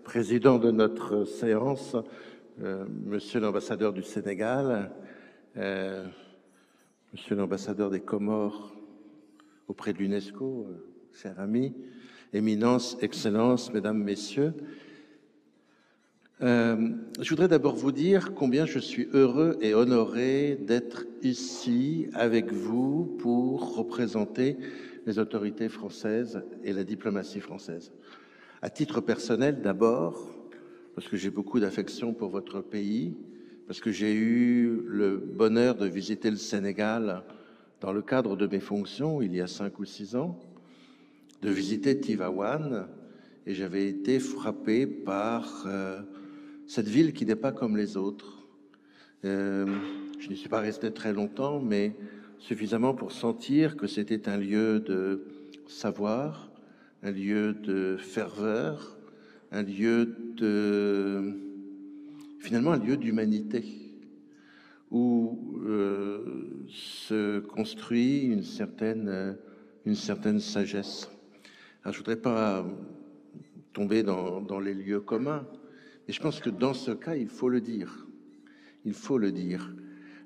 Président de notre séance, Monsieur l'ambassadeur du Sénégal, Monsieur l'ambassadeur des Comores auprès de l'UNESCO, cher ami, Éminence, Excellence, Mesdames, Messieurs, je voudrais d'abord vous dire combien je suis heureux et honoré d'être ici avec vous pour représenter les autorités françaises et la diplomatie française. À titre personnel d'abord, parce que j'ai beaucoup d'affection pour votre pays, parce que j'ai eu le bonheur de visiter le Sénégal dans le cadre de mes fonctions il y a 5 ou 6 ans, de visiter Tivaouane, et j'avais été frappé par cette ville qui n'est pas comme les autres. Je n'y suis pas resté très longtemps, mais suffisamment pour sentir que c'était un lieu de savoir, un lieu de ferveur, un lieu de... finalement un lieu d'humanité, où se construit une certaine sagesse. Alors, je ne voudrais pas tomber dans les lieux communs, mais je pense que dans ce cas, il faut le dire. Il faut le dire.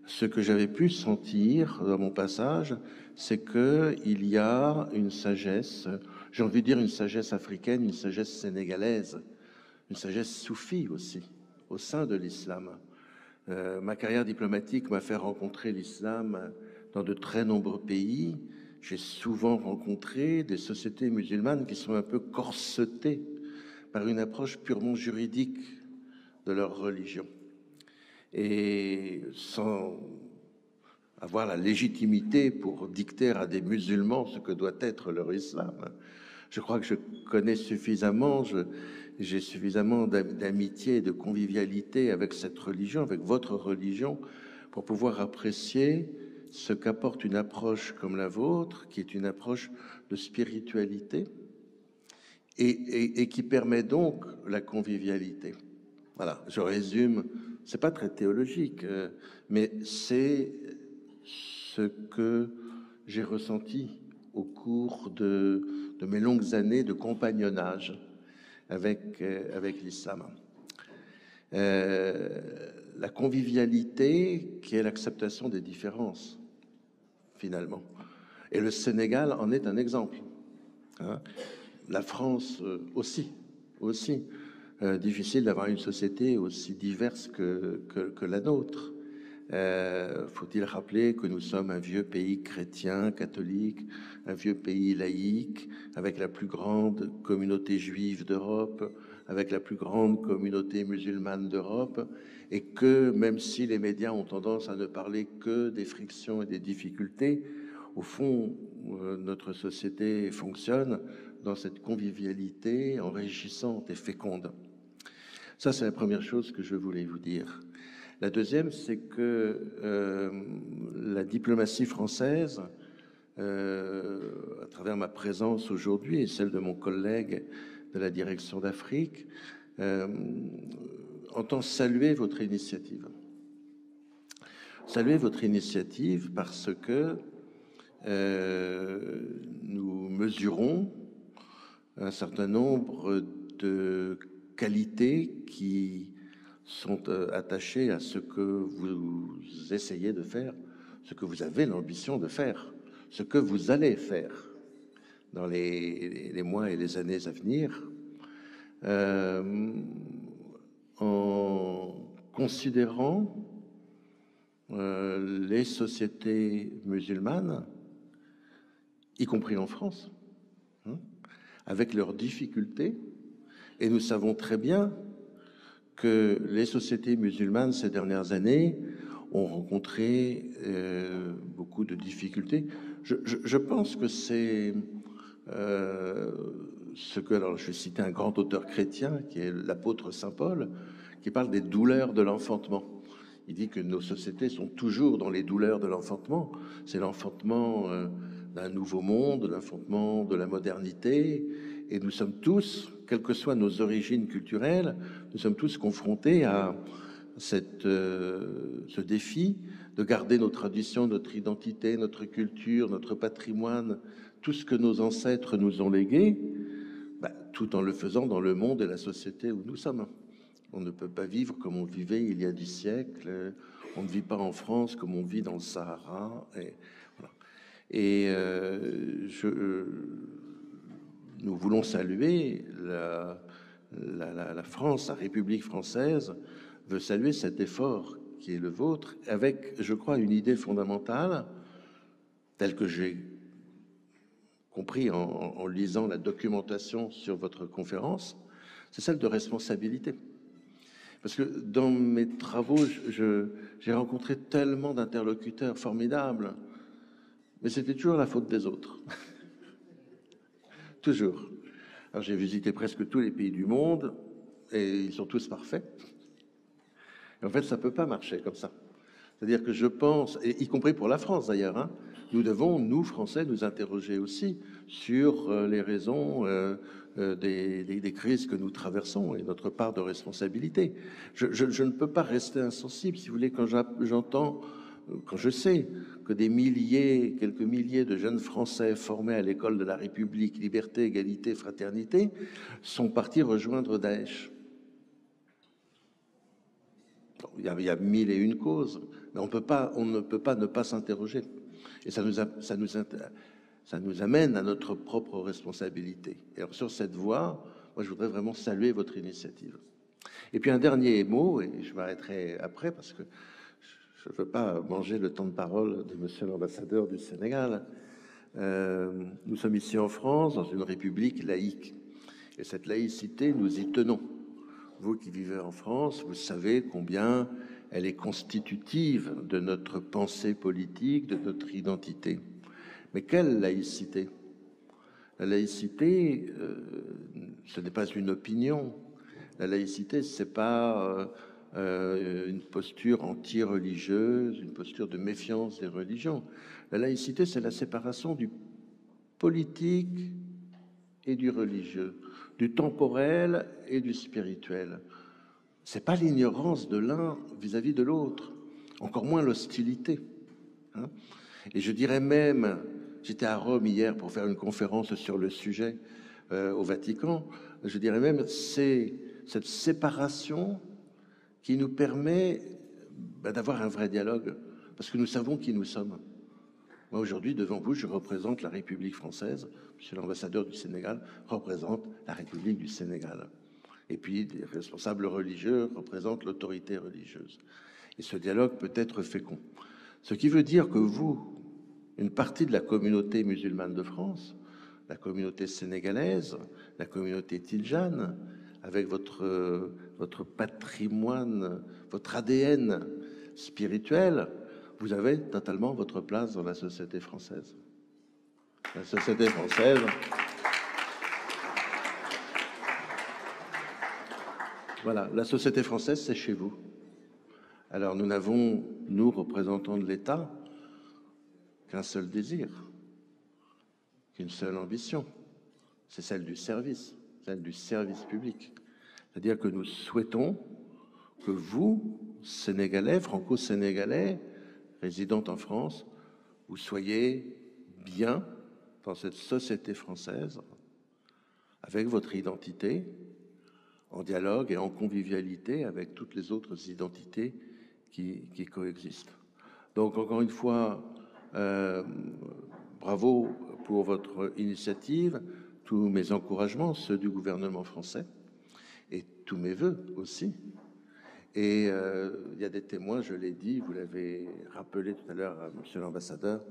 Ce que j'avais pu sentir dans mon passage, c'est qu'il y a une sagesse, j'ai envie de dire une sagesse africaine, une sagesse sénégalaise, une sagesse soufie aussi, au sein de l'islam. Ma carrière diplomatique m'a fait rencontrer l'islam dans de très nombreux pays. J'ai souvent rencontré des sociétés musulmanes qui sont un peu corsetées par une approche purement juridique de leur religion. Et sans avoir la légitimité pour dicter à des musulmans ce que doit être leur islam. Je crois que je connais suffisamment, j'ai suffisamment d'amitié et de convivialité avec cette religion, avec votre religion, pour pouvoir apprécier ce qu'apporte une approche comme la vôtre, qui est une approche de spiritualité et qui permet donc la convivialité. Voilà, je résume, c'est pas très théologique, mais c'est ce que j'ai ressenti au cours de mes longues années de compagnonnage avec l'islam. La convivialité qui est l'acceptation des différences, finalement. Et le Sénégal en est un exemple. Hein. La France aussi. Difficile d'avoir une société aussi diverse que la nôtre. Faut-il rappeler que nous sommes un vieux pays chrétien, catholique, un vieux pays laïque, avec la plus grande communauté juive d'Europe, avec la plus grande communauté musulmane d'Europe, et que même si les médias ont tendance à ne parler que des frictions et des difficultés, au fond, notre société fonctionne dans cette convivialité enrichissante et féconde. Ça, c'est la première chose que je voulais vous dire. La deuxième, c'est que la diplomatie française, à travers ma présence aujourd'hui et celle de mon collègue de la direction d'Afrique, entend saluer votre initiative. Saluer votre initiative parce que nous mesurons un certain nombre de qualités qui sont attachées à ce que vous essayez de faire, ce que vous avez l'ambition de faire, ce que vous allez faire dans les mois et les années à venir, en considérant les sociétés musulmanes, y compris en France, avec leurs difficultés. Et nous savons très bien que les sociétés musulmanes ces dernières années ont rencontré beaucoup de difficultés. Je pense que c'est ce que... Alors, je vais citer un grand auteur chrétien, qui est l'apôtre Saint Paul, qui parle des douleurs de l'enfantement. Il dit que nos sociétés sont toujours dans les douleurs de l'enfantement. C'est l'enfantement d'un nouveau monde, l'enfantement de la modernité. Et nous sommes tous, quelles que soient nos origines culturelles, nous sommes tous confrontés à ce défi de garder nos traditions, notre identité, notre culture, notre patrimoine, tout ce que nos ancêtres nous ont légué, Tout en le faisant dans le monde et la société où nous sommes. On ne peut pas vivre comme on vivait il y a 10 siècles. On ne vit pas en France comme on vit dans le Sahara. Et, voilà. Et nous voulons saluer la France, la République française veut saluer cet effort qui est le vôtre, avec, je crois, une idée fondamentale, telle que j'ai compris en lisant la documentation sur votre conférence, c'est celle de responsabilité. Parce que dans mes travaux, j'ai rencontré tellement d'interlocuteurs formidables, mais c'était toujours la faute des autres. Toujours. Alors j'ai visité presque tous les pays du monde, et ils sont tous parfaits. Et en fait, ça ne peut pas marcher comme ça. C'est-à-dire que je pense, et y compris pour la France d'ailleurs, hein, nous devons, nous, Français, nous interroger aussi sur les raisons des crises que nous traversons et notre part de responsabilité. Je ne peux pas rester insensible, si vous voulez, quand j'entends, quand je sais que des milliers, quelques milliers de jeunes Français formés à l'école de la République, liberté, égalité, fraternité, sont partis rejoindre Daesh. Il y a mille et une causes, mais on ne peut pas ne pas s'interroger. Et ça nous amène à notre propre responsabilité. Et alors sur cette voie, moi je voudrais vraiment saluer votre initiative. Et puis un dernier mot, et je m'arrêterai après parce que je ne veux pas manger le temps de parole de monsieur l'ambassadeur du Sénégal. Nous sommes ici en France, dans une république laïque. Et cette laïcité, nous y tenons. Vous qui vivez en France, vous savez combien elle est constitutive de notre pensée politique, de notre identité. Mais quelle laïcité? La laïcité, ce n'est pas une opinion. La laïcité, c'est pas une posture anti-religieuse, une posture de méfiance des religions. La laïcité, c'est la séparation du politique et du religieux, du temporel et du spirituel. C'est pas l'ignorance de l'un vis-à-vis de l'autre, encore moins l'hostilité. Hein. Et je dirais même, j'étais à Rome hier pour faire une conférence sur le sujet au Vatican, je dirais même c'est cette séparation qui nous permet d'avoir un vrai dialogue, parce que nous savons qui nous sommes. Moi, aujourd'hui, devant vous, je représente la République française. Monsieur l'ambassadeur du Sénégal représente la République du Sénégal. Et puis, les responsables religieux représentent l'autorité religieuse. Et ce dialogue peut être fécond. Ce qui veut dire que vous, une partie de la communauté musulmane de France, la communauté sénégalaise, la communauté tidjane, avec votre patrimoine, votre ADN spirituel, vous avez totalement votre place dans la société française. La société française, voilà, la société française, c'est chez vous. Alors nous n'avons, nous, représentants de l'État, qu'un seul désir, qu'une seule ambition, c'est celle du service public. C'est-à-dire que nous souhaitons que vous, Sénégalais, franco-sénégalais, résidant en France, vous soyez bien dans cette société française, avec votre identité, en dialogue et en convivialité avec toutes les autres identités qui coexistent. Donc, encore une fois, bravo pour votre initiative, tous mes encouragements, ceux du gouvernement français, et tous mes voeux aussi. Et il y a des témoins, je l'ai dit, vous l'avez rappelé tout à l'heure à monsieur l'ambassadeur,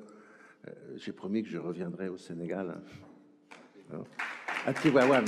j'ai promis que je reviendrai au Sénégal. À Tivaouane.